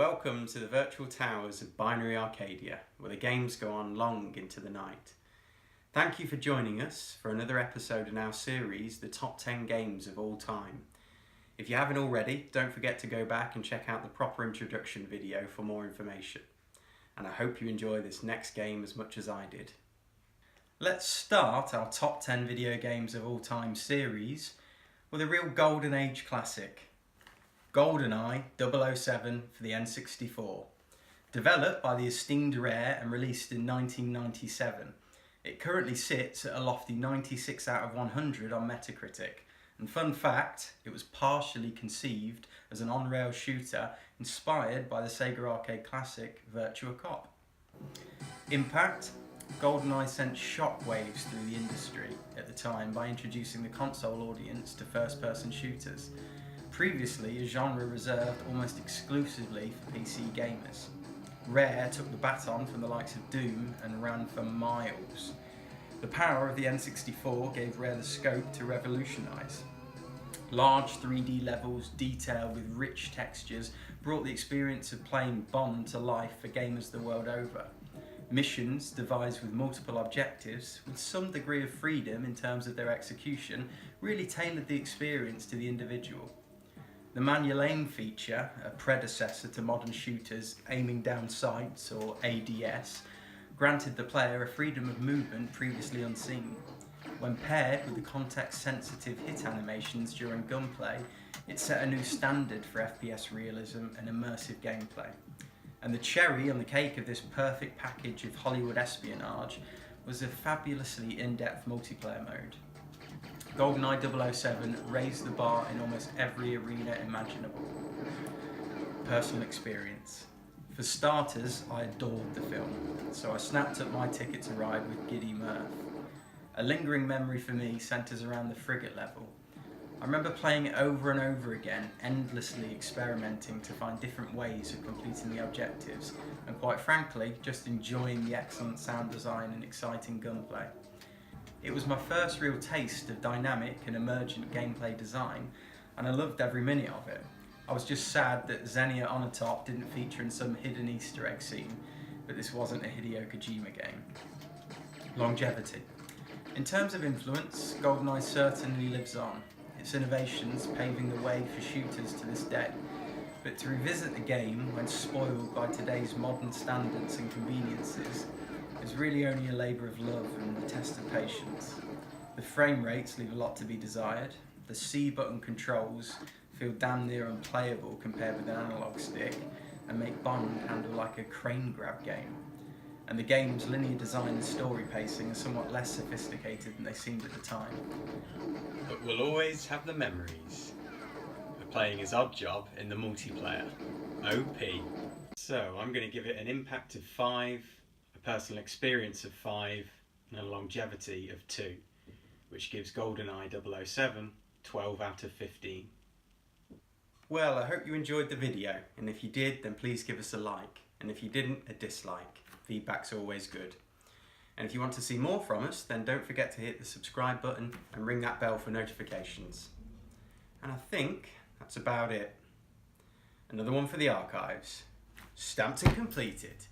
Welcome to the virtual towers of Binary Arcadia, where the games go on long into the night. Thank you for joining us for another episode in our series, The Top 10 Games of All Time. If you haven't already, don't forget to go back and check out the proper introduction video for more information. And I hope you enjoy this next game as much as I did. Let's start our Top 10 Video Games of All Time series with a real golden age classic. Goldeneye 007 for the N64. Developed by the esteemed Rare and released in 1997, it currently sits at a lofty 96 out of 100 on Metacritic. And fun fact, it was partially conceived as an on-rail shooter inspired by the Sega arcade classic Virtua Cop. Impact: Goldeneye sent shockwaves through the industry at the time by introducing the console audience to first-person shooters. Previously a genre reserved almost exclusively for PC gamers. Rare took the baton from the likes of Doom and ran for miles. The power of the N64 gave Rare the scope to revolutionise. Large 3D levels detailed with rich textures brought the experience of playing Bond to life for gamers the world over. Missions devised with multiple objectives, with some degree of freedom in terms of their execution, really tailored the experience to the individual. The manual aim feature, a predecessor to modern shooters aiming down sights or ADS, granted the player a freedom of movement previously unseen. When paired with the context-sensitive hit animations during gunplay, it set a new standard for FPS realism and immersive gameplay. And the cherry on the cake of this perfect package of Hollywood espionage was a fabulously in-depth multiplayer mode. Goldeneye 007 raised the bar in almost every arena imaginable. Personal experience. For starters, I adored the film, so I snapped up my ticket to ride with giddy mirth. A lingering memory for me centres around the frigate level. I remember playing it over and over again, endlessly experimenting to find different ways of completing the objectives, and quite frankly, just enjoying the excellent sound design and exciting gunplay. It was my first real taste of dynamic and emergent gameplay design, and I loved every minute of it. I was just sad that Xenia Onatop didn't feature in some hidden Easter egg scene, but this wasn't a Hideo Kojima game. Longevity. In terms of influence, Goldeneye certainly lives on, its innovations paving the way for shooters to this day. But to revisit the game when spoiled by today's modern standards and conveniences is really only a labour of love and a test of patience. The frame rates leave a lot to be desired. The C button controls feel damn near unplayable compared with an analog stick and make Bond handle like a crane grab game. And the game's linear design and story pacing are somewhat less sophisticated than they seemed at the time. But we'll always have the memories of playing as Oddjob in the multiplayer. OP. So I'm going to give it an impact of 5, a personal experience of 5, and a longevity of 2, which gives Goldeneye 007 12 out of 15. Well, I hope you enjoyed the video, and if you did, then please give us a like, and if you didn't, a dislike. Feedback's always good. And if you want to see more from us, then don't forget to hit the subscribe button and ring that bell for notifications. And I think that's about it. Another one for the archives. Stamped and completed.